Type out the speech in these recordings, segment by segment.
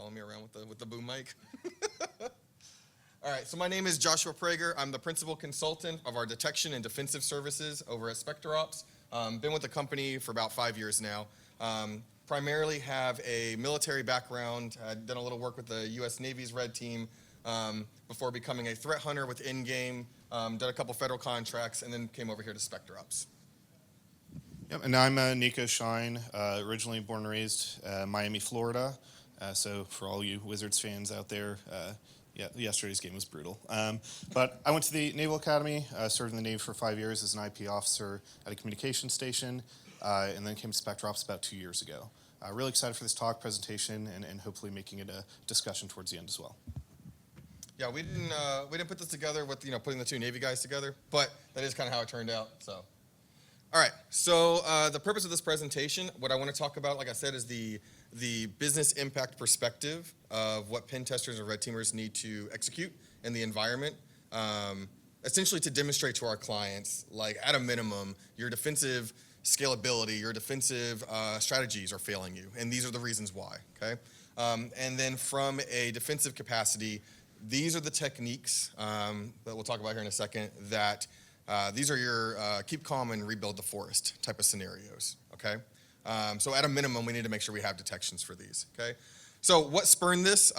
following me around with the boom mic. All right, so my name is Joshua Prager. I'm the principal consultant of our detection and defensive services over at SpecterOps. Been with the company for about 5 years now. Primarily have a military background. I've done a little work with the U.S. Navy's Red Team before becoming a threat hunter with in-game. Done a couple federal contracts, and then came over here to SpecterOps. Yep, and I'm Nico, Shyne, originally born and raised Miami, Florida. So for all you Wizards fans out there, yeah, yesterday's game was brutal. But I went to the Naval Academy, served in the Navy for 5 years as an IP officer at a communications station, and then came to SpecterOps about 2 years ago. Really excited for this talk presentation and hopefully making it a discussion towards the end as well. Yeah, we didn't put this together with putting the two Navy guys together, but that is kind of how it turned out. So, all right. So the purpose of this presentation, what I want to talk about, like I said, is the business impact perspective of what pen testers and red teamers need to execute in the environment, essentially to demonstrate to our clients, like at a minimum, your defensive scalability, your defensive strategies are failing you, and these are the reasons why, okay? And then from a defensive capacity, these are the techniques that we'll talk about here in a second that these are your keep calm and rebuild the forest type of scenarios, okay? So at a minimum, we need to make sure we have detections for these, okay? So what spurned this?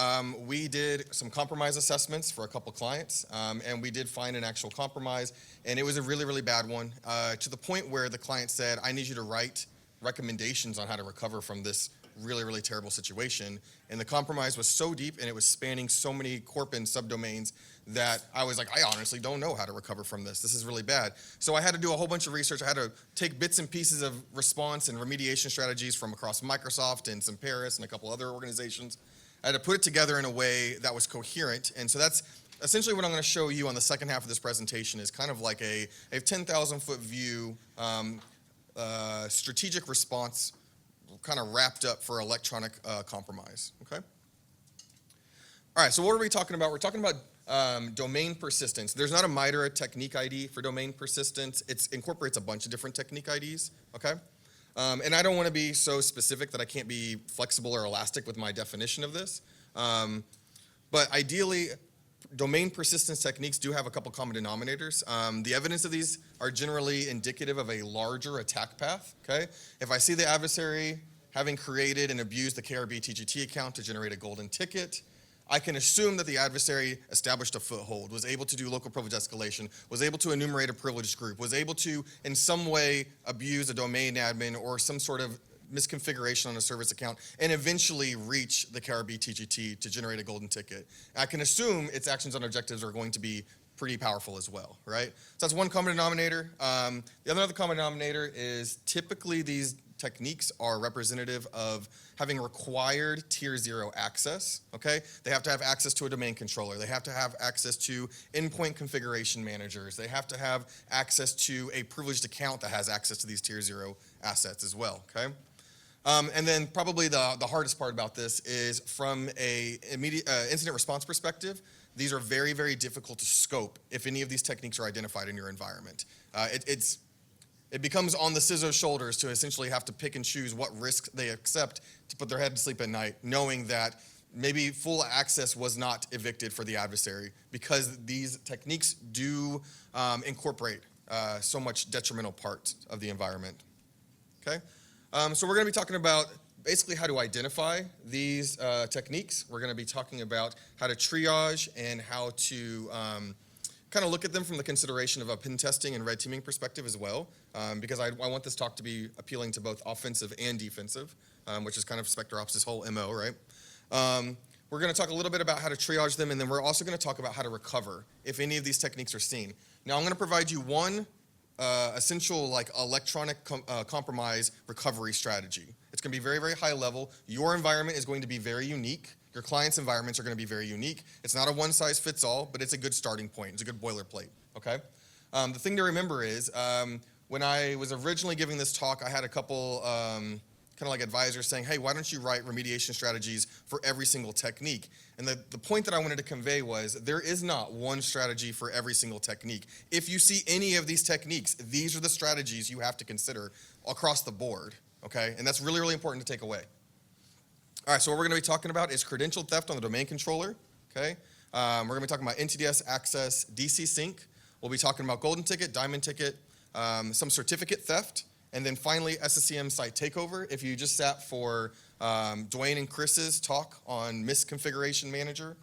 We did some compromise assessments for a couple clients, and we did find an actual compromise, and it was a really, really bad one, to the point where the client said, I need you to write recommendations on how to recover from this really, really terrible situation. And the compromise was so deep, and it was spanning so many corp and subdomains that I was like, I honestly don't know how to recover from this. This is really bad. So I had to do a whole bunch of research. I had to take bits and pieces of response and remediation strategies from across Microsoft and Paris and a couple other organizations. I had to put it together in a way that was coherent. And so that's essentially what I'm going to show you on the second half of this presentation is kind of like a 10,000-foot view strategic response kind of wrapped up for electronic compromise, okay? All right, so what are we talking about? We're talking about domain persistence. There's not a MITRE technique ID for domain persistence. It incorporates a bunch of different technique IDs, okay? And I don't want to be so specific that I can't be flexible or elastic with my definition of this. But ideally, domain persistence techniques do have a couple common denominators. The evidence of these are generally indicative of a larger attack path, okay? If I see the adversary having created and abused the KRBTGT account to generate a golden ticket, I can assume that the adversary established a foothold, was able to do local privilege escalation, was able to enumerate a privileged group, was able to in some way abuse a domain admin or some sort of misconfiguration on a service account, and eventually reach the KRBTGT to generate a golden ticket. I can assume its actions and objectives are going to be pretty powerful as well, right? So that's one common denominator. The other common denominator is typically these techniques are representative of having required tier 0 access, okay? They have to have access to a domain controller. They have to have access to endpoint configuration managers. They have to have access to a privileged account that has access to these tier 0 assets as well, okay? And then probably the hardest part about this is from a immediate incident response perspective, these are very, very difficult to scope if any of these techniques are identified in your environment. It becomes on the CISO's shoulders to essentially have to pick and choose what risks they accept to put their head to sleep at night, knowing that maybe full access was not evicted for the adversary because these techniques do incorporate so much detrimental part of the environment, okay? So we're going to be talking about basically how to identify these techniques. We're going to be talking about how to triage and how to kind of look at them from the consideration of a pen testing and red teaming perspective as well, because I want this talk to be appealing to both offensive and defensive, which is kind of SpecterOps' whole MO, right? We're going to talk a little bit about how to triage them, and then we're also going to talk about how to recover if any of these techniques are seen. Now, I'm going to provide you one essential like electronic compromise recovery strategy. It's going to be very, very high level. Your environment is going to be very unique. Your clients' environments are going to be very unique. It's not a one-size-fits-all, but it's a good starting point. It's a good boilerplate, okay? The thing to remember is when I was originally giving this talk, I had a couple kind of like advisors saying, hey, why don't you write remediation strategies for every single technique? And the point that I wanted to convey was there is not one strategy for every single technique. If you see any of these techniques, these are the strategies you have to consider across the board, okay? And that's really, really important to take away. All right, so what we're going to be talking about is credential theft on the domain controller, okay? We're going to be talking about NTDS access, DCSync. We'll be talking about golden ticket, diamond ticket, some certificate theft, and then finally SSCM site takeover. If you just sat for Dwayne and Chris's talk on misconfiguration manager,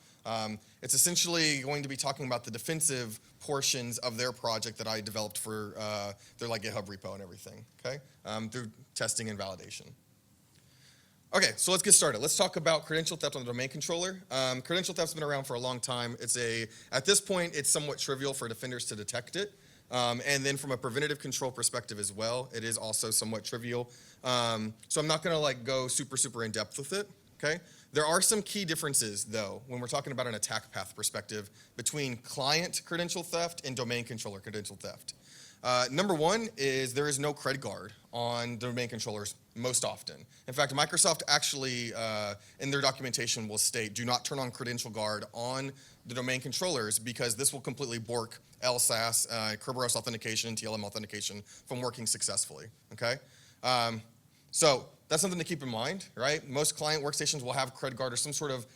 it's essentially going to be talking about the defensive portions of their project that I developed for their like GitHub repo and everything, okay? Through testing and validation. Okay, so let's get started. Let's talk about credential theft on the domain controller. Credential theft's been around for a long time. At this point, it's somewhat trivial for defenders to detect it. And then from a preventative control perspective as well, it is also somewhat trivial. So I'm not gonna like go super in depth with it, okay? There are some key differences though, when we're talking about an attack path perspective between client credential theft and domain controller credential theft. Number one is there is no cred guard on domain controllers most often. In fact, Microsoft actually, in their documentation will state, do not turn on credential guard on the domain controllers because this will completely bork LSAS, Kerberos authentication, TLM authentication from working successfully, okay? So that's something to keep in mind, right? Most client workstations will have cred guard or some sort of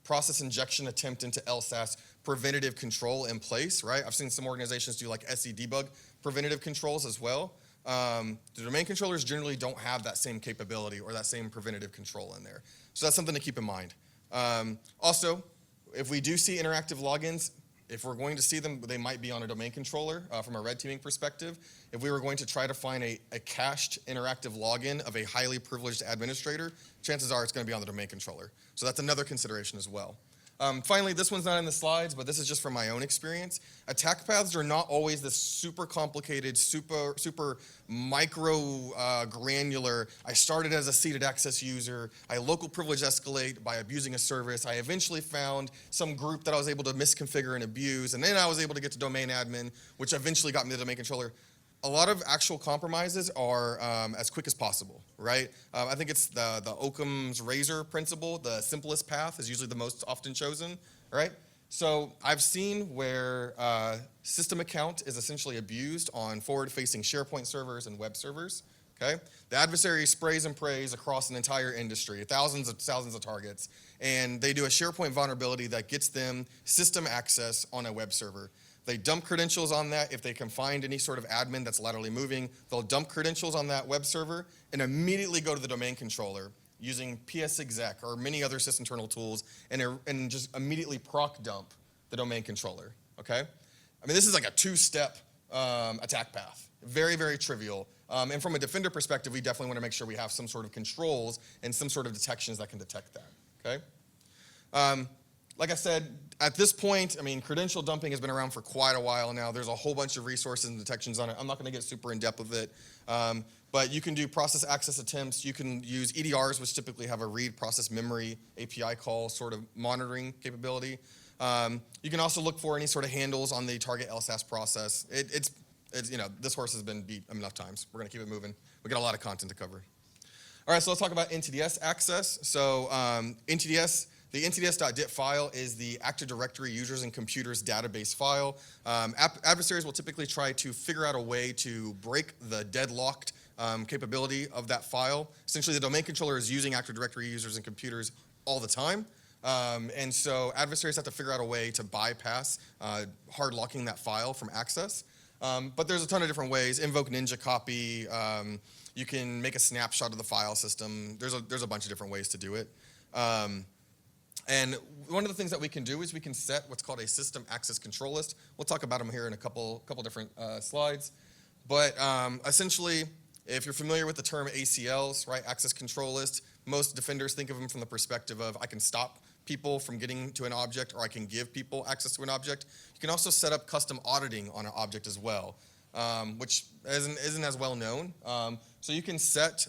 process injection attempt into LSAS preventative control in place, right? I've seen some organizations do like SE debug preventative controls as well. The domain controllers generally don't have that same capability or that same preventative control in there. So that's something to keep in mind. Also, if we do see interactive logins, if we're going to see them, they might be on a domain controller from a red teaming perspective. If we were going to try to find a cached interactive login of a highly privileged administrator, chances are it's going to be on the domain controller. So that's another consideration as well. Finally, this one's not in the slides, but this is just from my own experience. Attack paths are not always this super complicated, super micro granular. I started as a seated access user. I local privilege escalate by abusing a service. I eventually found some group that I was able to misconfigure and abuse, and then I was able to get to domain admin, which eventually got me the domain controller. A lot of actual compromises are as quick as possible, right? I think it's the Occam's razor principle. The simplest path is usually the most often chosen, right? So I've seen where system account is essentially abused on forward-facing SharePoint servers and web servers, okay? The adversary sprays and prays across an entire industry, thousands of targets, and they do a SharePoint vulnerability that gets them system access on a web server. They dump credentials on that. If they can find any sort of admin that's laterally moving, they'll dump credentials on that web server and immediately go to the domain controller using psexec or many other sysinternal tools and just immediately proc dump the domain controller, okay? I mean, this is like a two-step attack path. Very trivial. And from a defender perspective, we definitely want to make sure we have some sort of controls and some sort of detections that can detect that, okay? Like I said, at this point, I mean, credential dumping has been around for quite a while now. There's a whole bunch of resources and detections on it. I'm not going to get super in depth with it. But you can do process access attempts. You can use EDRs, which typically have a read process memory API call sort of monitoring capability. You can also look for any sort of handles on the target LSAS process. It's you know, this horse has been beat enough times. We're going to keep it moving. We got a lot of content to cover. All right, so let's talk about NTDS access. So NTDS. The NTDS.dit file is the Active Directory users and computers database file. Adversaries will typically try to figure out a way to break the deadlocked capability of that file. Essentially, the domain controller is using Active Directory users and computers all the time. And so adversaries have to figure out a way to bypass hard locking that file from access. But there's a ton of different ways. Invoke Ninja copy. You can make a snapshot of the file system. There's a bunch of different ways to do it. And one of the things that we can do is we can set what's called a system access control list. We'll talk about them here in a couple different slides. But essentially, if you're familiar with the term ACLs, right, access control list, most defenders think of them from the perspective of I can stop people from getting to an object or I can give people access to an object. You can also set up custom auditing on an object as well, which isn't as well known. So you can set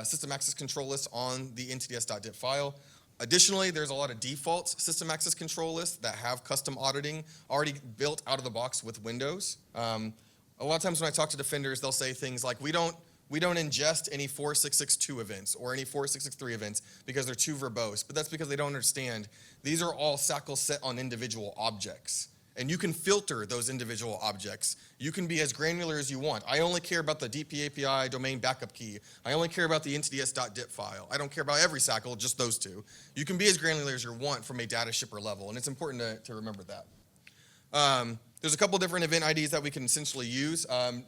system access control lists on the NTDS.dit file. Additionally, there's a lot of default system access control lists that have custom auditing already built out of the box with Windows. A lot of times when I talk to defenders, they'll say things like, we don't ingest any 4662 events or any 4663 events because they're too verbose. But that's because they don't understand. These are all SACLs set on individual objects. And you can filter those individual objects. You can be as granular as you want. I only care about the DP API domain backup key. I only care about the NTDS.dip file. I don't care about every SACL, just those two. You can be as granular as you want from a data shipper level, and it's important to remember that. There's a couple different event IDs that we can essentially use.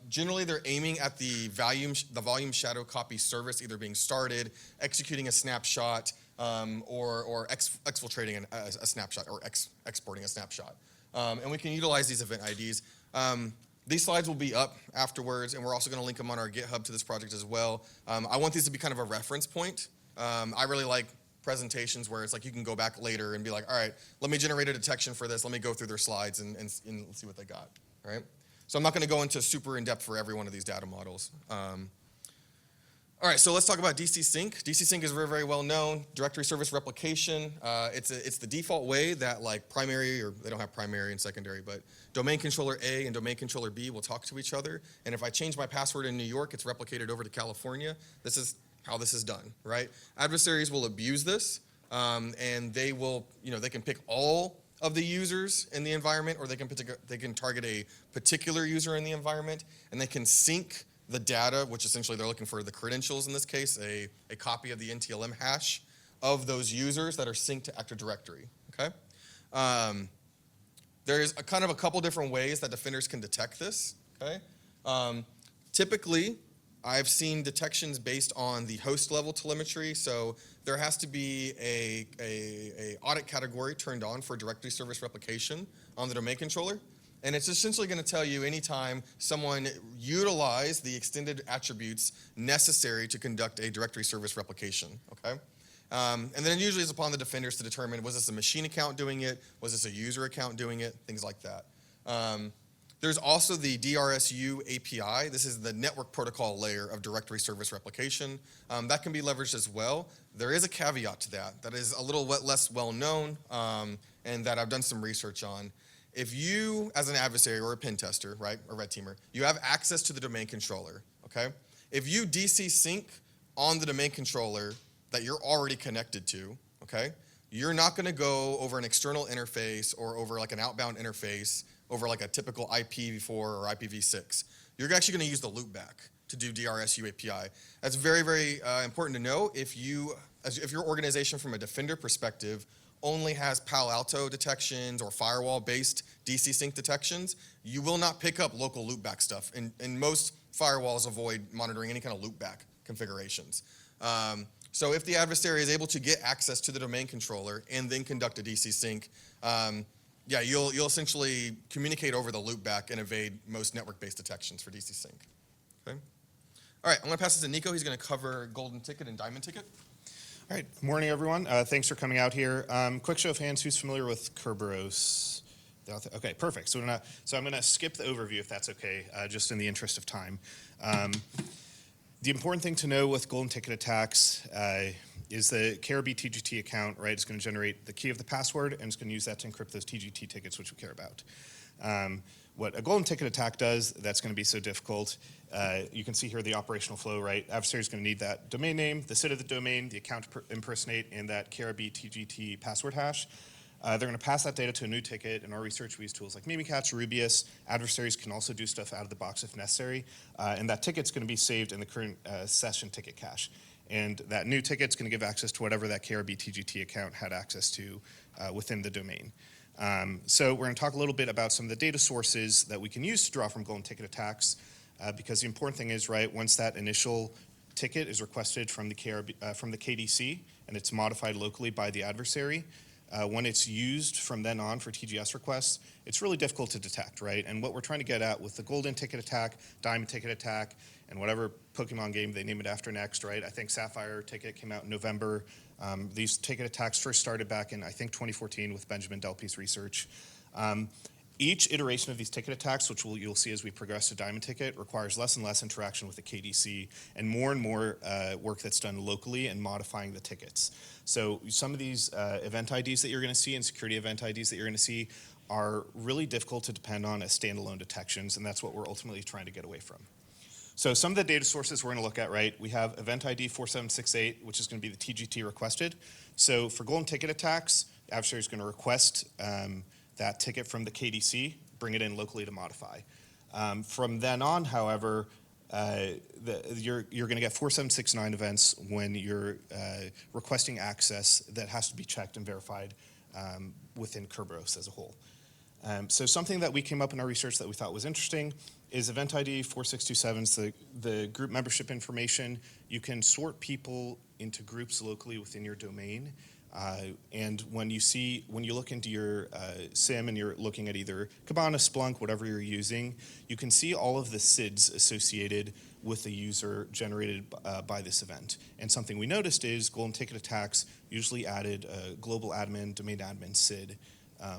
Generally, they're aiming at the volume shadow copy service either being started, executing a snapshot, or exfiltrating a snapshot, or exporting a snapshot. And we can utilize these event IDs. These slides will be up afterwards, and we're also going to link them on our GitHub to this project as well. I want these to be kind of a reference point. I really like presentations where it's like you can go back later and be like, all right, let me generate a detection for this. Let me go through their slides and see what they got, all right? So I'm not going to go into super in-depth for every one of these data models. All right, so let's talk about DCSync. DCSync is very, very well known. Directory service replication. It's the default way that like primary, or they don't have primary and secondary, but domain controller A and domain controller B will talk to each other. And if I change my password in New York, it's replicated over to California. This is how this is done, right? Adversaries will abuse this, and they will, they can pick all of the users in the environment, or they can target a particular user in the environment, and they can sync the data, which essentially they're looking for the credentials in this case, a copy of the NTLM hash of those users that are synced to Active Directory, okay? There's a couple different ways that defenders can detect this, okay? Typically, I've seen detections based on the host level telemetry, so there has to be a audit category turned on for directory service replication on the domain controller. And it's essentially going to tell you anytime someone utilized the extended attributes necessary to conduct a directory service replication, okay? And then it usually is upon the defenders to determine, was this a machine account doing it? Was this a user account doing it? Things like that. There's also the DRSU API. This is the network protocol layer of directory service replication. That can be leveraged as well. There is a caveat to that is a little less well known, and that I've done some research on. If you, as an adversary or a pen tester, right, a red teamer, you have access to the domain controller, okay? If you DC sync on the domain controller that you're already connected to, okay, you're not going to go over an external interface or over like an outbound interface over like a typical IPv4 or IPv6. You're actually going to use the loopback to do DRSU API. That's very, very important to know. If your organization from a defender perspective only has Palo Alto detections or firewall-based DC sync detections, you will not pick up local loopback stuff. And most firewalls avoid monitoring any kind of loopback configurations. So if the adversary is able to get access to the domain controller and then conduct a DC sync, yeah, you'll essentially communicate over the loopback and evade most network-based detections for DC sync. Okay. All right, I'm going to pass this to Nico. He's going to cover golden ticket and diamond ticket. All right, good morning, everyone. Thanks for coming out here. Quick show of hands, who's familiar with Kerberos? Okay, perfect. So I'm going to skip the overview, if that's okay, just in the interest of time. The important thing to know with golden ticket attacks is the KRBTGT account, right, is going to generate the key of the password, and it's going to use that to encrypt those TGT tickets, which we care about. What a golden ticket attack does that's going to be so difficult, you can see here the operational flow, right? Adversary is going to need that domain name, the SID of the domain, the account impersonate, and that KRBTGT password hash. They're going to pass that data to a new ticket. In our research, we use tools like Mimikatz, Rubius. Adversaries can also do stuff out of the box if necessary. And that ticket's going to be saved in the current session ticket cache. And that new ticket's going to give access to whatever that KRBTGT account had access to within the domain. So we're going to talk a little bit about some of the data sources that we can use to draw from golden ticket attacks, because the important thing is, right, once that initial ticket is requested from the KDC and it's modified locally by the adversary, when it's used from then on for TGS requests, it's really difficult to detect, right? And what we're trying to get at with the golden ticket attack, diamond ticket attack, and whatever Pokemon game they name it after next, right? I think Sapphire ticket came out in November. These ticket attacks first started back in, I think, 2014 with Benjamin Delpy's research. Each iteration of these ticket attacks, which you'll see as we progress to diamond ticket, requires less and less interaction with the KDC and more work that's done locally and modifying the tickets. So some of these event IDs that you're going to see and security event IDs that you're going to see are really difficult to depend on as standalone detections, and that's what we're ultimately trying to get away from. So some of the data sources we're going to look at, right, we have event ID 4768, which is going to be the TGT requested. So for golden ticket attacks, the adversary is going to request that ticket from the KDC, bring it in locally to modify. From then on, however, you're going to get 4769 events when you're requesting access that has to be checked and verified within Kerberos as a whole. So something that we came up in our research that we thought was interesting is event ID 4627 is the group membership information. You can sort people into groups locally within your domain. And when you look into your SIM and you're looking at either Kibana, Splunk, whatever you're using, you can see all of the SIDs associated with the user generated by this event. And something we noticed is golden ticket attacks usually added a global admin, domain admin SID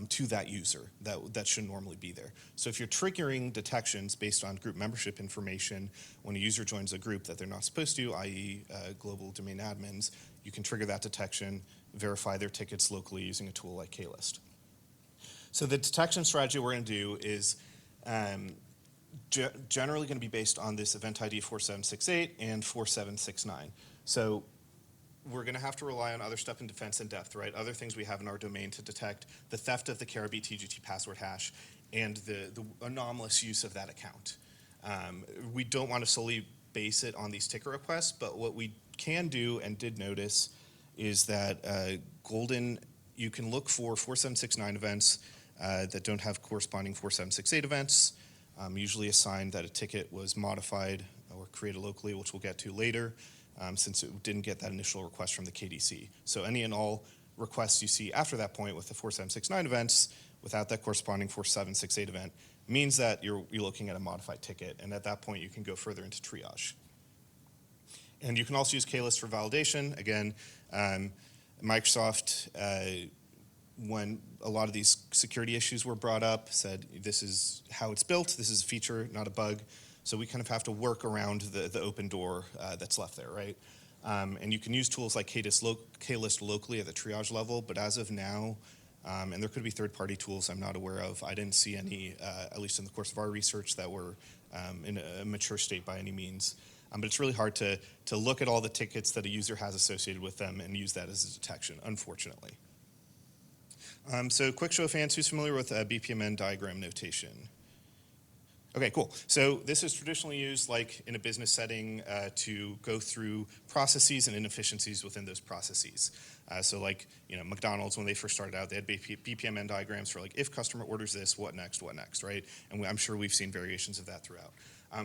to that user that should normally be there. So if you're triggering detections based on group membership information when a user joins a group that they're not supposed to, i.e. Global domain admins, you can trigger that detection, verify their tickets locally using a tool like Klist. So the detection strategy we're going to do is generally going to be based on this event ID 4768 and 4769. So we're going to have to rely on other stuff in defense and depth, right? Other things we have in our domain to detect the theft of the KRBTGT password hash and the anomalous use of that account. We don't want to solely base it on these ticket requests, but what we can do and did notice is that you can look for 4769 events that don't have corresponding 4768 events, usually a sign that a ticket was modified or created locally, which we'll get to later, since it didn't get that initial request from the KDC. So any and all requests you see after that point with the 4769 events without that corresponding 4768 event means that you're looking at a modified ticket, and at that point you can go further into triage. And you can also use Klist for validation. Again, Microsoft, when a lot of these security issues were brought up, said this is how it's built, this is a feature, not a bug. So we kind of have to work around the open door that's left there, right? And you can use tools like Klist locally at the triage level, but as of now, and there could be third-party tools I'm not aware of, I didn't see any, at least in the course of our research, that were in a mature state by any means. But it's really hard to look at all the tickets that a user has associated with them and use that as a detection, unfortunately. So quick show of hands, who's familiar with BPMN diagram notation? Okay, cool. So this is traditionally used like in a business setting to go through processes and inefficiencies within those processes. So like, McDonald's, when they first started out, they had BPMN diagrams for like, if customer orders this, what next, right? And I'm sure we've seen variations of that throughout.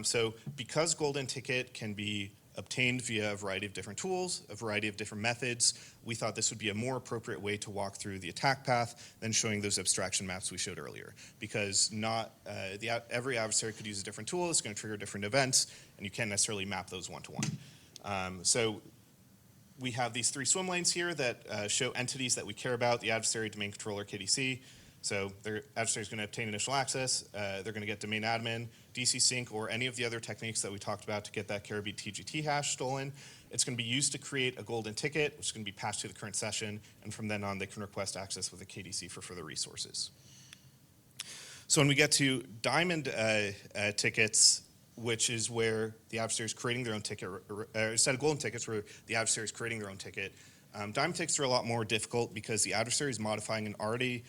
So because golden ticket can be obtained via a variety of different tools, a variety of different methods, we thought this would be a more appropriate way to walk through the attack path than showing those abstraction maps we showed earlier. Because not every adversary could use a different tool, it's going to trigger different events, and you can't necessarily map those one-to-one. So we have these three swim lanes here that show entities that we care about, the adversary, domain controller, KDC. So their adversary is going to obtain initial access, they're going to get domain admin, DCSync, or any of the other techniques that we talked about to get that KRBTGT hash stolen. It's going to be used to create a golden ticket, which is going to be passed to the current session, and from then on they can request access with a KDC for further resources. So when we get to diamond tickets, which is where the adversary is creating their own ticket, or instead of golden tickets where the adversary is creating their own ticket, diamond tickets are a lot more difficult because the adversary is modifying an already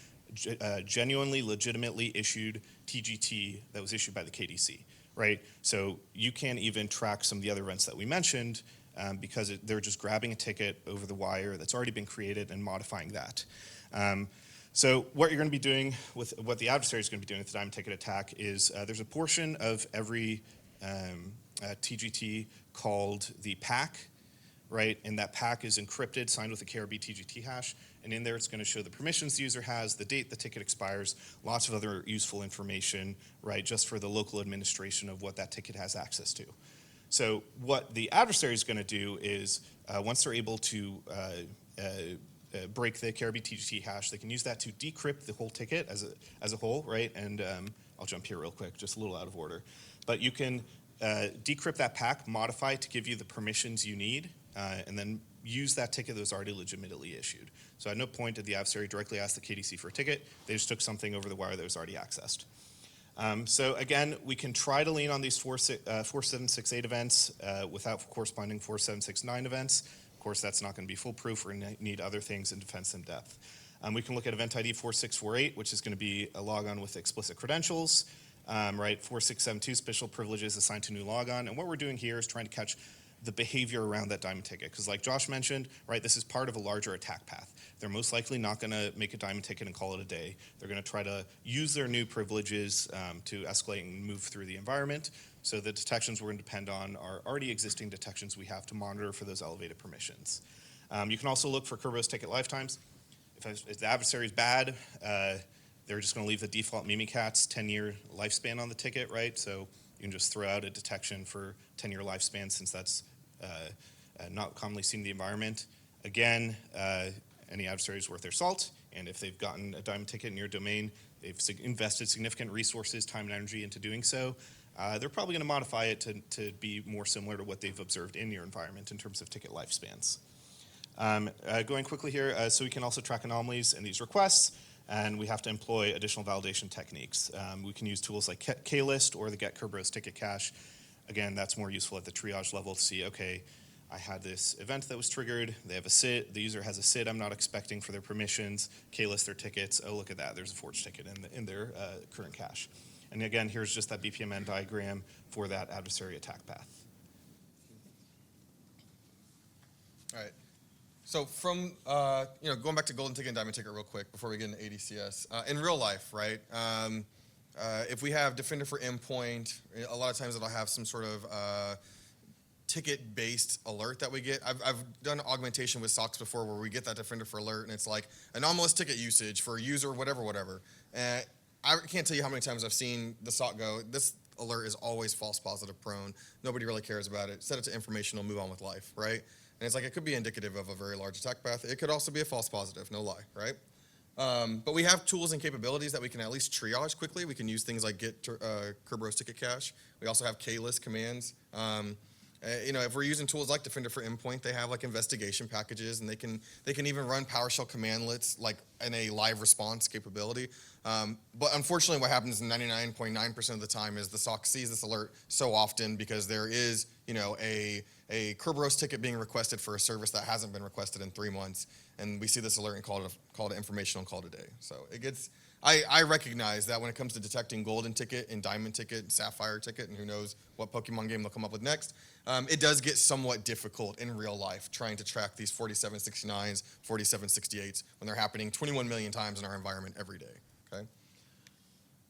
genuinely, legitimately issued TGT that was issued by the KDC, right? So you can't even track some of the other events that we mentioned because they're just grabbing a ticket over the wire that's already been created and modifying that. So what you're going to be doing with what the adversary is going to be doing with the diamond ticket attack is there's a portion of every TGT called the pack, right? And that pack is encrypted, signed with a KRBTGT hash, and in there it's going to show the permissions the user has, the date the ticket expires, lots of other useful information, right, just for the local administration of what that ticket has access to. So what the adversary is going to do is once they're able to break the KRBTGT hash, they can use that to decrypt the whole ticket as a whole, right? And I'll jump here real quick, just a little out of order. But you can decrypt that pack, modify it to give you the permissions you need, and then use that ticket that was already legitimately issued. So at no point did the adversary directly ask the KDC for a ticket. They just took something over the wire that was already accessed. So again, we can try to lean on these 4768 events without corresponding 4769 events. Of course, that's not going to be foolproof. We're going to need other things in defense and depth. We can look at event ID 4648, which is going to be a logon with explicit credentials, right? 4672, special privileges assigned to new logon. And what we're doing here is trying to catch the behavior around that diamond ticket. Because like Josh mentioned, right, this is part of a larger attack path. They're most likely not going to make a diamond ticket and call it a day. They're going to try to use their new privileges to escalate and move through the environment. So the detections we're going to depend on are already existing detections we have to monitor for those elevated permissions. You can also look for Kerberos ticket lifetimes. If the adversary is bad, they're just going to leave the default Mimikatz 10-year lifespan on the ticket, right? So you can just throw out a detection for 10-year lifespan since that's not commonly seen in the environment. Again, any adversary is worth their salt, and if they've gotten a diamond ticket in your domain, they've invested significant resources, time, and energy into doing so, they're probably going to modify it to be more similar to what they've observed in your environment in terms of ticket lifespans. Going quickly here, so we can also track anomalies in these requests, and we have to employ additional validation techniques. We can use tools like Klist or the get Kerberos ticket cache. Again, that's more useful at the triage level to see, okay, I had this event that was triggered, they have a SID, the user has a SID I'm not expecting for their permissions, Klist their tickets, oh look at that, there's a forged ticket in their current cache. And again, here's just that BPMN diagram for that adversary attack path. All right. So from, going back to golden ticket and diamond ticket real quick before we get into ADCS. In real life, right, if we have defender for endpoint, a lot of times it'll have some sort of ticket-based alert that we get. I've done augmentation with SOCs before where we get that defender for alert and it's like anomalous ticket usage for a user, whatever. And I can't tell you how many times I've seen the SOC go, this alert is always false positive prone. Nobody really cares about it. Set it to informational, move on with life, right? And it's like it could be indicative of a very large attack path. It could also be a false positive, no lie, right? But we have tools and capabilities that we can at least triage quickly. We can use things like get Kerberos ticket cache. We also have Klist commands. If we're using tools like Defender for Endpoint, they have like investigation packages, and they can even run PowerShell commandlets like in a live response capability. But unfortunately, what happens 99.9% of the time is the SOC sees this alert so often because there is a Kerberos ticket being requested for a service that hasn't been requested in 3 months, and we see this alert and call it informational and call it a day. So it gets. I recognize that when it comes to detecting golden ticket and diamond ticket and sapphire ticket, and who knows what Pokemon game they'll come up with next, it does get somewhat difficult in real life trying to track these 4769s, 4768s when they're happening 21 million times in our environment every day. Okay.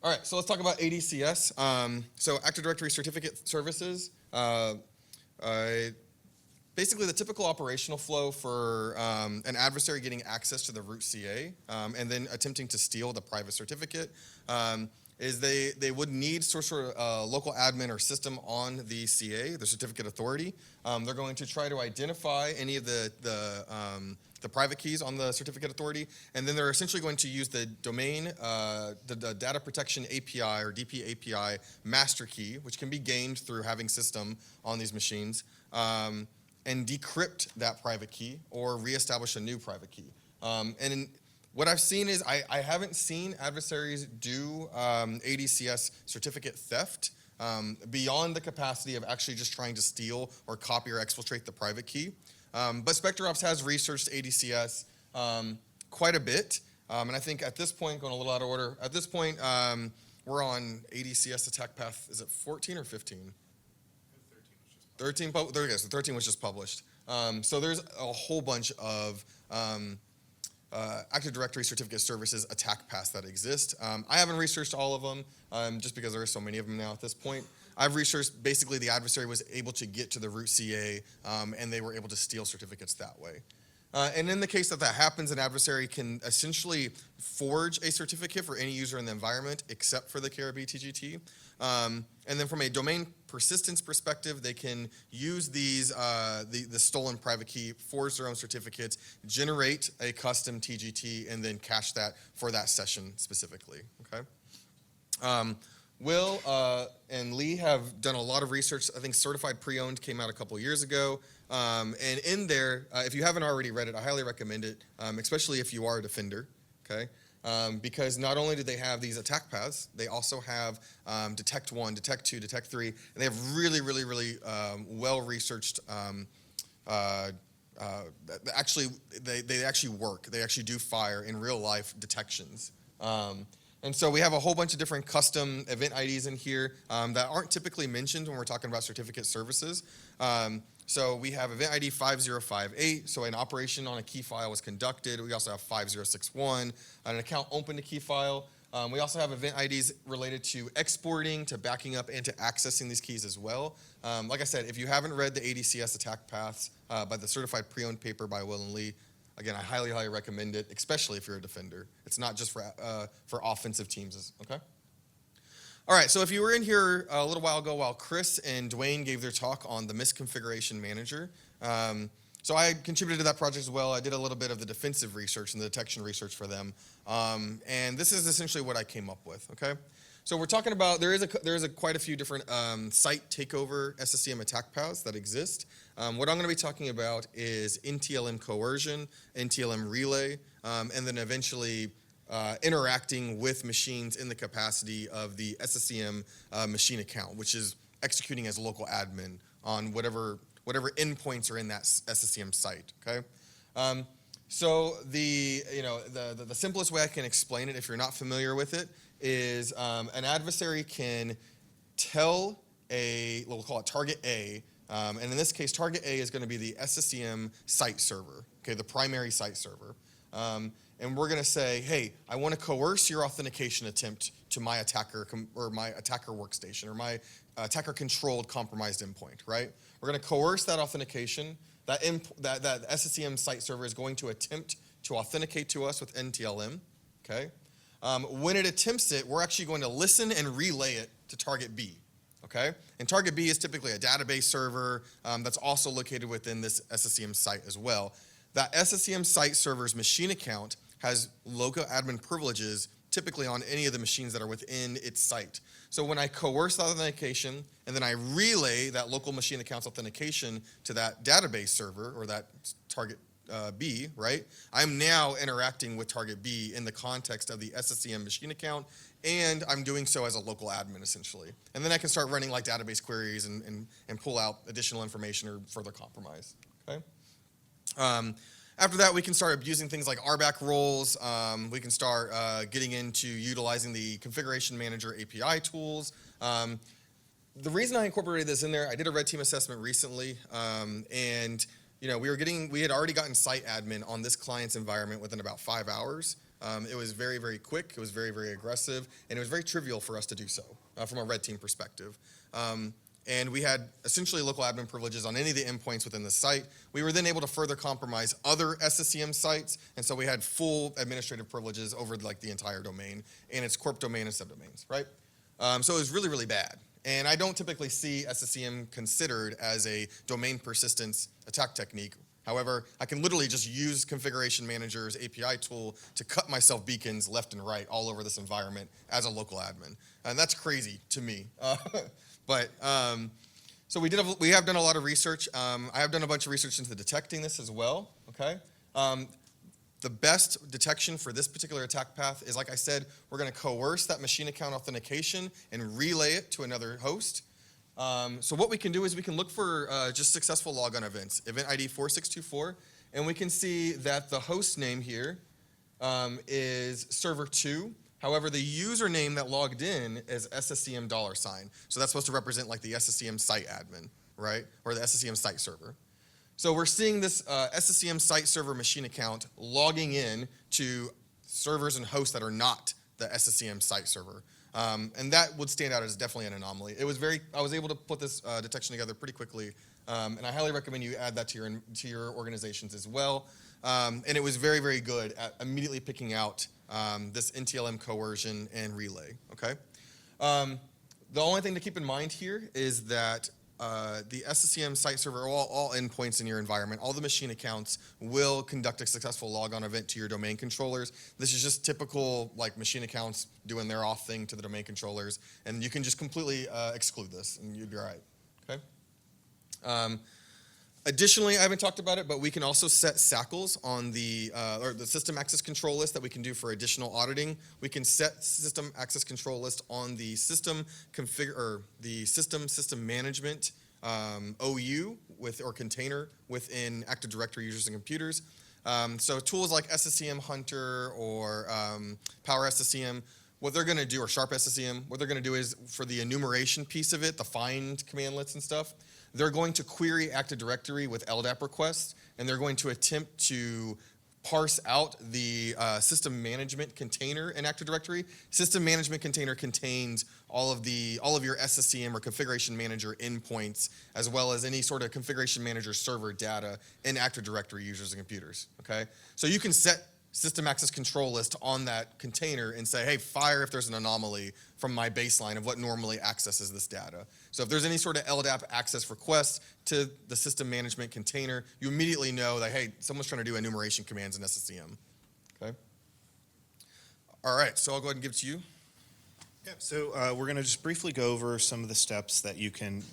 All right, so let's talk about ADCS. So Active Directory Certificate Services. Basically, the typical operational flow for an adversary getting access to the root CA and then attempting to steal the private certificate is they would need sort of local admin or system on the CA, the certificate authority. They're going to try to identify any of the private keys on the certificate authority, and then they're essentially going to use the domain, the data protection API or DP API master key, which can be gained through having system on these machines, and decrypt that private key or reestablish a new private key. What I've seen is I haven't seen adversaries do ADCS certificate theft beyond the capacity of actually just trying to steal or copy or exfiltrate the private key. But SpecterOps has researched ADCS quite a bit. And I think at this point, going a little out of order, at this point, we're on ADCS attack path, is it 14 or 15? 13, there you go, so 13 was just published. So there's a whole bunch of Active Directory Certificate Services attack paths that exist. I haven't researched all of them just because there are so many of them now at this point. I've researched basically the adversary was able to get to the root CA and they were able to steal certificates that way. And in the case that happens, an adversary can essentially forge a certificate for any user in the environment except for the KRBTGT. And then from a domain persistence perspective, they can use these the stolen private key, forge their own certificates, generate a custom TGT, and then cache that for that session specifically. Okay. Will and Lee have done a lot of research. I think Certified Pre-Owned came out a couple years ago. And in there, if you haven't already read it, I highly recommend it, especially if you are a defender, okay? Because not only do they have these attack paths, they also have detect 1, detect 2, detect 3, and they have really well-researched actually they actually work. They actually do fire in real life detections. And so we have a whole bunch of different custom event IDs in here that aren't typically mentioned when we're talking about certificate services. So we have event ID 5058, so an operation on a key file was conducted. We also have 5061, an account opened a key file. We also have event IDs related to exporting, to backing up, and to accessing these keys as well. Like I said, if you haven't read the ADCS attack paths by the certified pre-owned paper by Will and Lee, again, I highly, highly recommend it, especially if you're a defender. It's not just for offensive teams, okay? All right, so if you were in here a little while ago while Chris and Dwayne gave their talk on the misconfiguration manager, so I contributed to that project as well. I did a little bit of the defensive research and the detection research for them, and this is essentially what I came up with, okay? So we're talking about, there is quite a few different site takeover SSCM attack paths that exist. What I'm gonna be talking about is NTLM coercion, NTLM relay, and then eventually interacting with machines in the capacity of the SSCM machine account, which is executing as local admin on whatever endpoints are in that SSCM site, okay? So the simplest way I can explain it, if you're not familiar with it, is an adversary can tell we'll call it target A, and in this case, target A is going to be the SSCM site server, okay, the primary site server. And we're going to say, hey, I want to coerce your authentication attempt to my attacker or my attacker workstation or my attacker-controlled compromised endpoint, right? We're going to coerce that authentication. That SSCM site server is going to attempt to authenticate to us with NTLM, okay? When it attempts it, we're actually going to listen and relay it to target B, okay? And target B is typically a database server that's also located within this SSCM site as well. That SSCM site server's machine account has local admin privileges typically on any of the machines that are within its site. So when I coerce the authentication and then I relay that local machine account's authentication to that database server or that target B, right? I'm now interacting with target B in the context of the SSCM machine account, and I'm doing so as a local admin essentially. And then I can start running like database queries and pull out additional information or further compromise, okay? After that, we can start abusing things like RBAC roles. We can start getting into utilizing the configuration manager API tools. The reason I incorporated this in there, I did a red team assessment recently, and we had already gotten site admin on this client's environment within about 5 hours. It was very, very quick. It was very, very aggressive, and it was very trivial for us to do so from a red team perspective. And we had essentially local admin privileges on any of the endpoints within the site. We were then able to further compromise other SSCM sites, and so we had full administrative privileges over like the entire domain and its corp domain and subdomains, right? So it was really, really bad. And I don't typically see SSCM considered as a domain persistence attack technique. However, I can literally just use Configuration Manager's API tool to cut myself beacons left and right all over this environment as a local admin. And that's crazy to me. So we have done a lot of research. I have done a bunch of research into detecting this as well, okay? The best detection for this particular attack path is, like I said, we're going to coerce that machine account authentication and relay it to another host. So what we can do is we can look for just successful logon events, event ID 4624, and we can see that the host name here is server 2. However, the username that logged in is SSCM $. So that's supposed to represent like the SSCM site admin, right? Or the SSCM site server. So we're seeing this SSCM site server machine account logging in to servers and hosts that are not the SSCM site server. And that would stand out as definitely an anomaly. I was able to put this detection together pretty quickly, and I highly recommend you add that to your organizations as well. And it was very, very good at immediately picking out this NTLM coercion and relay, okay? The only thing to keep in mind here is that the SSCM site server, all endpoints in your environment, all the machine accounts will conduct a successful logon event to your domain controllers. This is just typical like machine accounts doing their auth thing to the domain controllers, and you can just completely exclude this and you'd be all right, okay? Additionally, I haven't talked about it, but we can also set SACLs on the system access control list that we can do for additional auditing. We can set system access control list on the system system management OU or container within Active Directory users and computers. So tools like SSCM Hunter or Power SSCM, what they're going to do, or Sharp SSCM, what they're going to do is for the enumeration piece of it, the find commandlets and stuff, they're going to query Active Directory with LDAP requests, and they're going to attempt to parse out the system management container in Active Directory. System management container contains all of your SSCM or configuration manager endpoints, as well as any sort of configuration manager server data in Active Directory users and computers. Okay, so you can set system access control list on that container and say, hey, fire if there's an anomaly from my baseline of what normally accesses this data. So if there's any sort of LDAP access request to the system management container, you immediately know that, hey, someone's trying to do enumeration commands in SSCM. Okay? All right, so I'll go ahead and give it to you. Yeah, so we're going to just briefly go over some of the steps that you can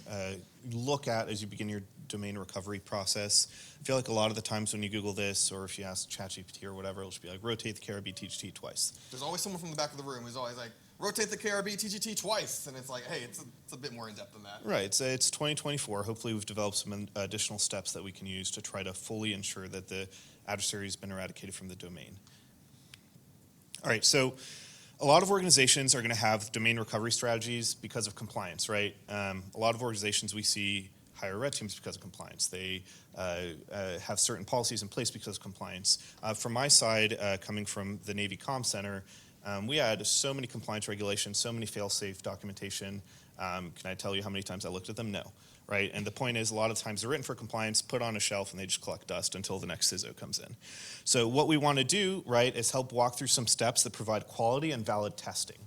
look at as you begin your domain recovery process. I feel like a lot of the times when you Google this, or if you ask ChatGPT or whatever, it'll just be like, rotate the KRBTGT twice. There's always someone from the back of the room who's always like, rotate the KRBTGT twice. And it's like, hey, it's a bit more in-depth than that. Right, it's 2024. Hopefully we've developed some additional steps that we can use to try to fully ensure that the adversary has been eradicated from the domain. All right, so a lot of organizations are going to have domain recovery strategies because of compliance, right? A lot of organizations we see hire red teams because of compliance. They have certain policies in place because of compliance. From my side, coming from the Navy Comm Center, we had so many compliance regulations, so many fail-safe documentation. Can I tell you how many times I looked at them? No, right? And the point is, a lot of times they're written for compliance, put on a shelf, and they just collect dust until the next CISO comes in. So what we want to do, right, is help walk through some steps that provide quality and valid testing.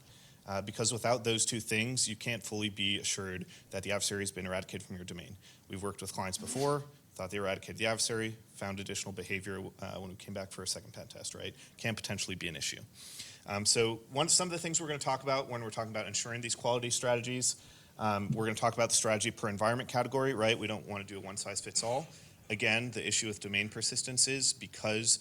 Because without those two things, you can't fully be assured that the adversary has been eradicated from your domain. We've worked with clients before, thought they eradicated the adversary, found additional behavior when we came back for a second pen test, right? Can potentially be an issue. So some of the things we're going to talk about when we're talking about ensuring these quality strategies, we're going to talk about the strategy per environment category, right? We don't want to do a one-size-fits-all. Again, the issue with domain persistence is because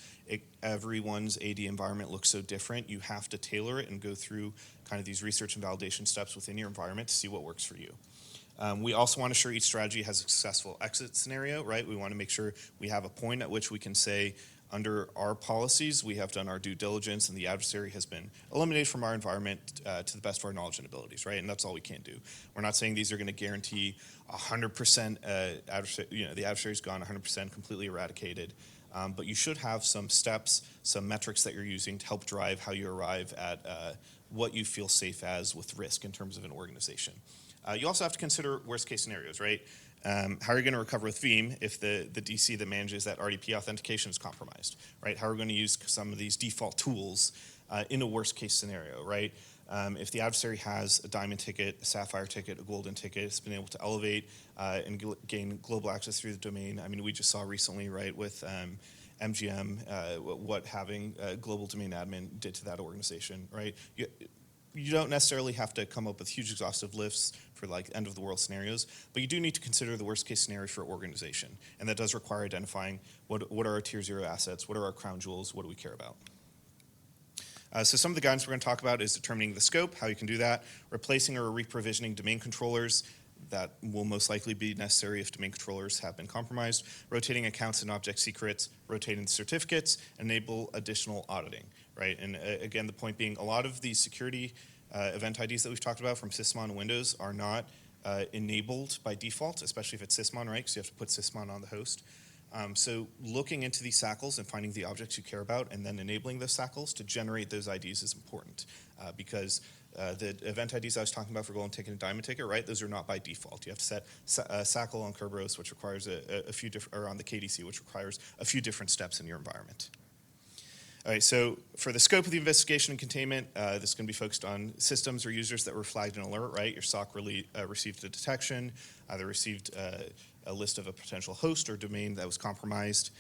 everyone's AD environment looks so different, you have to tailor it and go through kind of these research and validation steps within your environment to see what works for you. We also want to ensure each strategy has a successful exit scenario, right? We want to make sure we have a point at which we can say, under our policies, we have done our due diligence and the adversary has been eliminated from our environment to the best of our knowledge and abilities, right? And that's all we can do. We're not saying these are going to guarantee 100% the adversary's gone 100% completely eradicated, but you should have some steps, some metrics that you're using to help drive how you arrive at what you feel safe as with risk in terms of an organization. You also have to consider worst case scenarios, right? How are you going to recover with Veeam if the DC that manages that RDP authentication is compromised, right? How are we going to use some of these default tools in a worst case scenario, right? If the adversary has a diamond ticket, a sapphire ticket, a golden ticket, it's been able to elevate and gain global access through the domain. I mean, we just saw recently, right, with MGM, what having a global domain admin did to that organization, right? You don't necessarily have to come up with huge exhaustive lists for like end of the world scenarios, but you do need to consider the worst case scenario for organization. And that does require identifying what are our tier 0 assets, what are our crown jewels, what do we care about. So some of the guidance we're going to talk about is determining the scope, how you can do that, replacing or reprovisioning domain controllers. That will most likely be necessary if domain controllers have been compromised, rotating accounts and object secrets, rotating certificates, enable additional auditing, right? And again, the point being, a lot of these security event IDs that we've talked about from Sysmon and Windows are not enabled by default, especially if it's Sysmon, right? Because you have to put Sysmon on the host. So looking into these SACLs and finding the objects you care about and then enabling those SACLs to generate those IDs is important because the event IDs I was talking about for golden ticket and diamond ticket, right? Those are not by default. You have to set SACL on Kerberos, which requires a few different, or on the KDC, which requires a few different steps in your environment. All right, so for the scope of the investigation and containment, this is going to be focused on systems or users that were flagged an alert, right? Your SOC received a detection, either received a list of a potential host or domain that was compromised.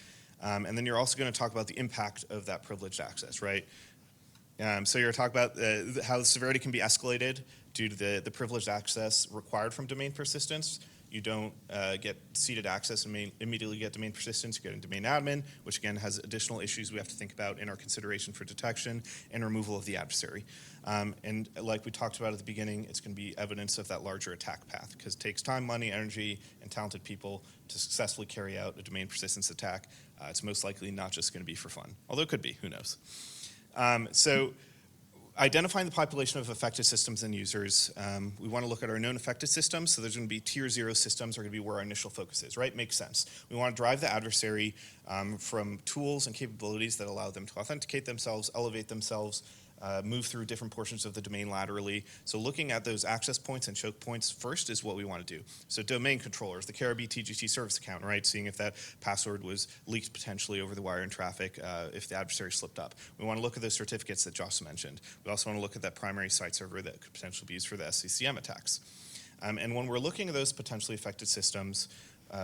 And then you're also going to talk about the impact of that privileged access, right? So you're going to talk about how the severity can be escalated due to the privileged access required from domain persistence. You don't get seeded access and immediately get domain persistence. You get a domain admin, which again has additional issues we have to think about in our consideration for detection and removal of the adversary. And like we talked about at the beginning, it's going to be evidence of that larger attack path because it takes time, money, energy, and talented people to successfully carry out a domain persistence attack. It's most likely not just going to be for fun, although it could be, who knows. So identifying the population of affected systems and users, we want to look at our known affected systems. So there's going to be tier 0 systems are going to be where our initial focus is, right? Makes sense. We want to drive the adversary from tools and capabilities that allow them to authenticate themselves, elevate themselves, move through different portions of the domain laterally. So looking at those access points and choke points first is what we want to do. So domain controllers, the KRBTGT service account, right? Seeing if that password was leaked potentially over the wire in traffic, if the adversary slipped up. We want to look at those certificates that Josh mentioned. We also want to look at that primary site server that could potentially be used for the SCCM attacks. And when we're looking at those potentially affected systems,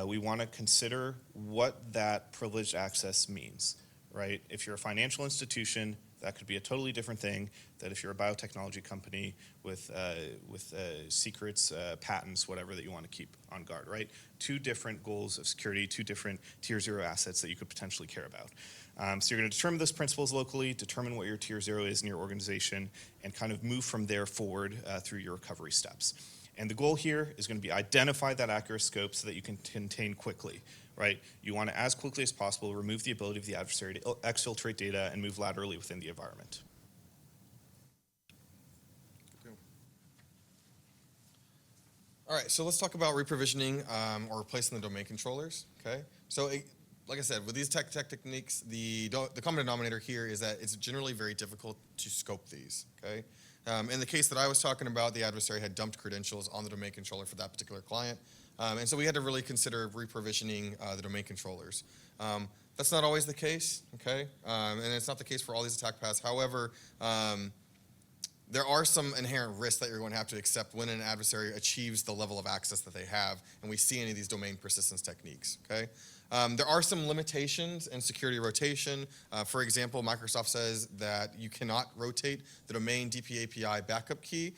we want to consider what that privileged access means, right? If you're a financial institution, that could be a totally different thing than if you're a biotechnology company with secrets, patents, whatever that you want to keep on guard, right? Two different goals of security, two different tier 0 assets that you could potentially care about. So you're going to determine those principles locally, determine what your tier 0 is in your organization, and kind of move from there forward through your recovery steps. And the goal here is going to be identify that accurate scope so that you can contain quickly. Right? You want to, as quickly as possible, remove the ability of the adversary to exfiltrate data and move laterally within the environment. All right, so let's talk about reprovisioning or replacing the domain controllers, okay? So like I said, with these tech techniques, the common denominator here is that it's generally very difficult to scope these, okay? In the case that I was talking about, the adversary had dumped credentials on the domain controller for that particular client. And so we had to really consider reprovisioning the domain controllers. That's not always the case, okay? And it's not the case for all these attack paths. However, there are some inherent risks that you're going to have to accept when an adversary achieves the level of access that they have, and we see any of these domain persistence techniques, okay? There are some limitations in security rotation. For example, Microsoft says that you cannot rotate the domain DPAPI backup key,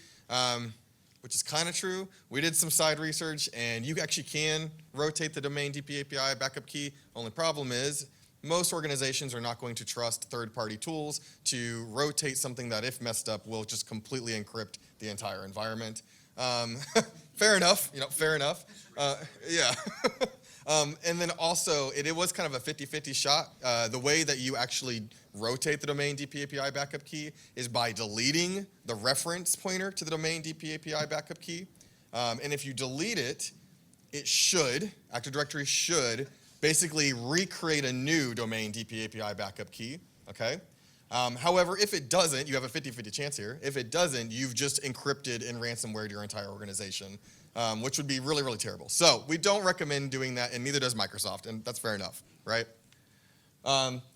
which is kind of true. We did some side research, and you actually can rotate the domain DPAPI backup key. Only problem is most organizations are not going to trust third-party tools to rotate something that, if messed up, will just completely encrypt the entire environment. Fair enough, fair enough. Yeah. And then also, it was kind of a 50-50 shot. The way that you actually rotate the domain DPAPI backup key is by deleting the reference pointer to the domain DPAPI backup key. And if you delete it, Active Directory should basically recreate a new domain DPAPI backup key, okay? However, if it doesn't, you have a 50-50 chance here. If it doesn't, you've just encrypted and ransomwared your entire organization, which would be really, really terrible. So we don't recommend doing that, and neither does Microsoft, and that's fair enough, right?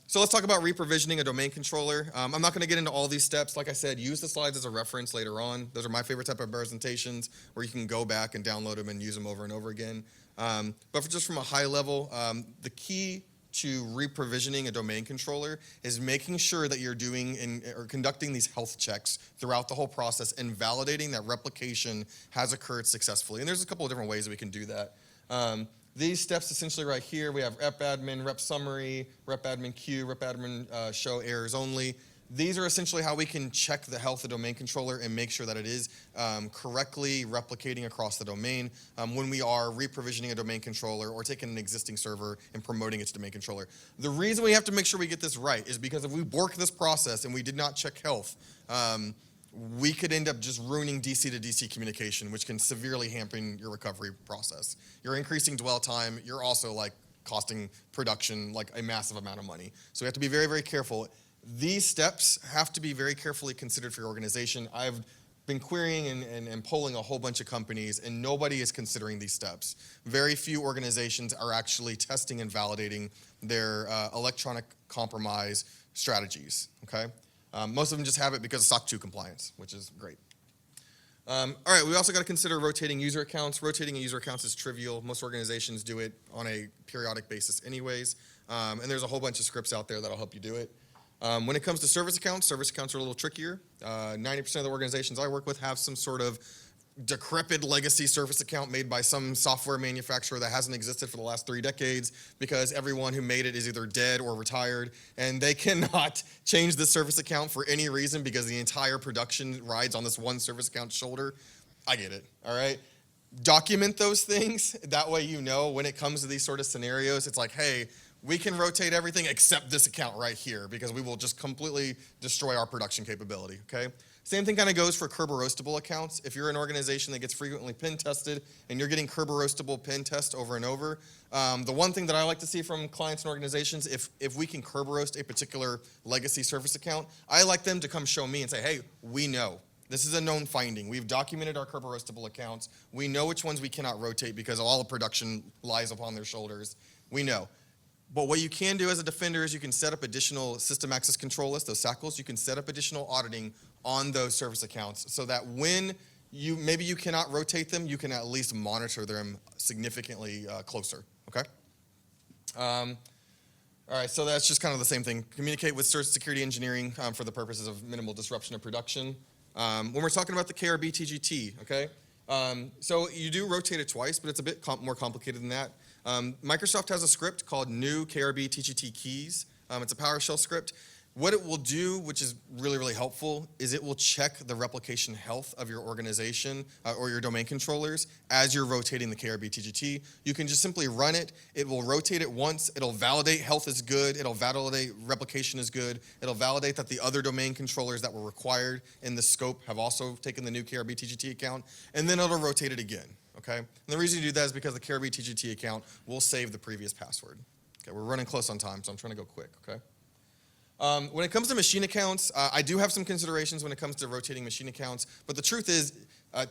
So let's talk about reprovisioning a domain controller. I'm not going to get into all these steps. Like I said, use the slides as a reference later on. Those are my favorite type of presentations where you can go back and download them and use them over and over again. But just from a high level, the key to reprovisioning a domain controller is making sure that you're doing or conducting these health checks throughout the whole process and validating that replication has occurred successfully. And there's a couple of different ways that we can do that. These steps essentially right here, we have rep admin, rep summary, rep admin queue, rep admin show errors only. These are essentially how we can check the health of the domain controller and make sure that it is correctly replicating across the domain when we are reprovisioning a domain controller or taking an existing server and promoting its domain controller. The reason we have to make sure we get this right is because if we bork this process and we did not check health, we could end up just ruining DC to DC communication, which can severely hamper your recovery process. You're increasing dwell time. You're also costing production a massive amount of money. So we have to be very, very careful. These steps have to be very carefully considered for your organization. I've been querying and polling a whole bunch of companies, and nobody is considering these steps. Very few organizations are actually testing and validating their electronic compromise strategies, okay? Most of them just have it because of SOC 2 compliance, which is great. All right, we also got to consider rotating user accounts. Rotating user accounts is trivial. Most organizations do it on a periodic basis anyways, and there's a whole bunch of scripts out there that'll help you do it. When it comes to service accounts are a little trickier. 90% of the organizations I work with have some sort of decrepit legacy service account made by some software manufacturer that hasn't existed for the last 3 decades because everyone who made it is either dead or retired, and they cannot change the service account for any reason because the entire production rides on this one service account's shoulder. I get it, all right? Document those things. That way you know when it comes to these sort of scenarios, it's like, hey, we can rotate everything except this account right here because we will just completely destroy our production capability, okay? Same thing kind of goes for Kerberoastable accounts. If you're an organization that gets frequently pen tested and you're getting Kerberoastable pen test over and over, the one thing that I like to see from clients and organizations, if we can Kerberoast a particular legacy service account, I like them to come show me and say, hey, we know. This is a known finding. We've documented our Kerberoastable accounts. We know which ones we cannot rotate because all the production lies upon their shoulders. We know. But what you can do as a defender is you can set up additional system access control lists, those SACLs. You can set up additional auditing on those service accounts so that when maybe you cannot rotate them, you can at least monitor them significantly closer, okay? All right, so that's just kind of the same thing. Communicate with security engineering for the purposes of minimal disruption of production. When we're talking about the KRBTGT, okay? So you do rotate it twice, but it's a bit more complicated than that. Microsoft has a script called new KRBTGT keys. It's a PowerShell script. What it will do, which is really, really helpful, is it will check the replication health of your organization or your domain controllers as you're rotating the KRBTGT. You can just simply run it. It will rotate it once. It'll validate health is good. It'll validate replication is good. It'll validate that the other domain controllers that were required in the scope have also taken the new KRBTGT account, and then it'll rotate it again, okay? And the reason you do that is because the KRBTGT account will save the previous password. Okay, we're running close on time, so I'm trying to go quick, okay? When it comes to machine accounts, I do have some considerations when it comes to rotating machine accounts, but the truth is,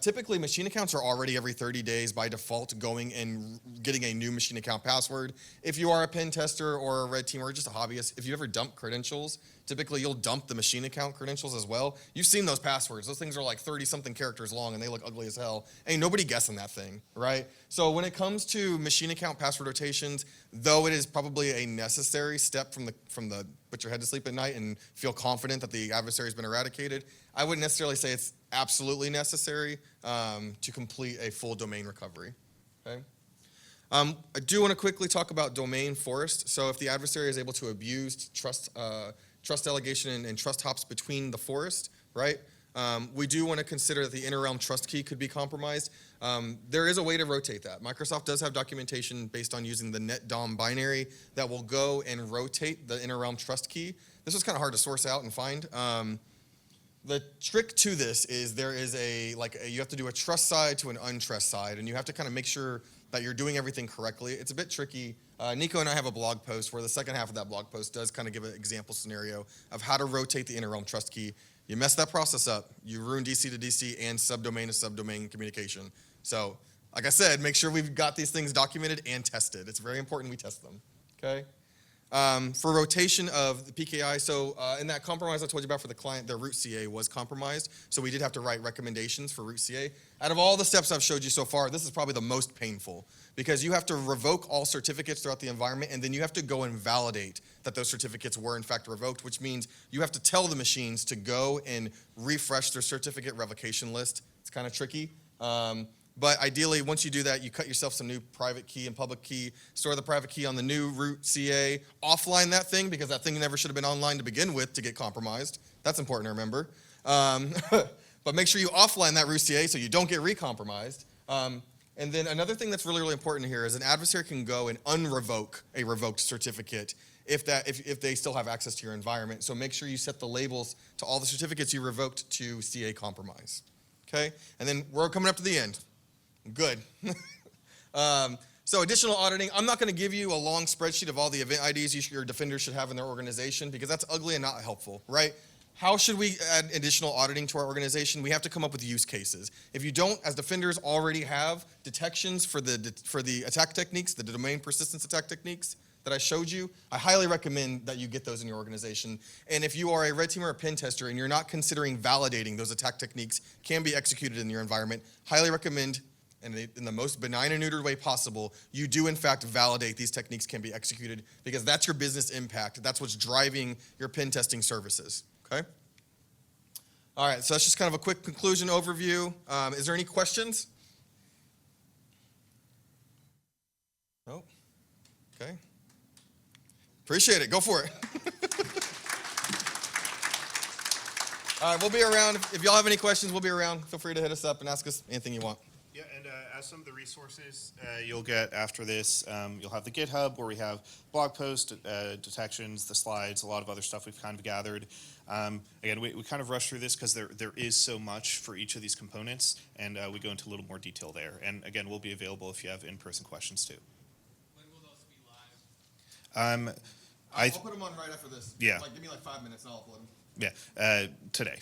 typically machine accounts are already every 30 days by default going and getting a new machine account password. If you are a pen tester or a red team or just a hobbyist, if you ever dump credentials, typically you'll dump the machine account credentials as well. You've seen those passwords. Those things are like 30-something characters long and they look ugly as hell. Ain't nobody guessing that thing, right? So when it comes to machine account password rotations, though it is probably a necessary step from the put your head to sleep at night and feel confident that the adversary has been eradicated, I wouldn't necessarily say it's absolutely necessary to complete a full domain recovery, okay? I do want to quickly talk about domain forest. So if the adversary is able to abuse trust delegation and trust hops between the forest, right? We do want to consider that the inter-realm trust key could be compromised. There is a way to rotate that. Microsoft does have documentation based on using the NetDom binary that will go and rotate the inter-realm trust key. This was kind of hard to source out and find. The trick to this is there is you have to do a trust side to an untrust side, and you have to kind of make sure that you're doing everything correctly. It's a bit tricky. Nico and I have a blog post where the second half of that blog post does kind of give an example scenario of how to rotate the inter-realm trust key. You mess that process up, you ruin DC to DC and subdomain to subdomain communication. So, like I said, make sure we've got these things documented and tested. It's very important we test them, okay? For rotation of the PKI, so in that compromise I told you about for the client, their root CA was compromised, so we did have to write recommendations for root CA. Out of all the steps I've showed you so far, this is probably the most painful because you have to revoke all certificates throughout the environment and then you have to go and validate that those certificates were in fact revoked, which means you have to tell the machines to go and refresh their certificate revocation list. It's kind of tricky. But ideally, once you do that, you cut yourself some new private key and public key, store the private key on the new root CA, offline that thing because that thing never should have been online to begin with to get compromised. That's important to remember. But make sure you offline that root CA so you don't get recompromised. And then another thing that's really, really important here is an adversary can go and unrevoke a revoked certificate if they still have access to your environment. So make sure you set the labels to all the certificates you revoked to CA compromise. Okay? And then we're coming up to the end. Good. So additional auditing, I'm not going to give you a long spreadsheet of all the event IDs your defenders should have in their organization because that's ugly and not helpful, right? How should we add additional auditing to our organization? We have to come up with use cases. If you don't, as defenders already have detections for the attack techniques, the domain persistence attack techniques that I showed you, I highly recommend that you get those in your organization. And if you are a red team or a pen tester and you're not considering validating those attack techniques can be executed in your environment, highly recommend and in the most benign and neutered way possible, you do in fact validate these techniques can be executed because that's your business impact. That's what's driving your pen testing services, okay? All right, so that's just kind of a quick conclusion overview. Is there any questions? No? Okay. Appreciate it. Go for it. All right, we'll be around. If y'all have any questions, we'll be around. Feel free to hit us up and ask us anything you want. Yeah, and as some of the resources you'll get after this, you'll have the GitHub where we have blog posts, detections, the slides, a lot of other stuff we've kind of gathered. Again, we kind of rush through this because there is so much for each of these components, and we go into a little more detail there. And again, we'll be available if you have in-person questions too. When will those be live? I'll put them on right after this. Yeah. Like, give me like 5 minutes and I'll upload them. Yeah, today.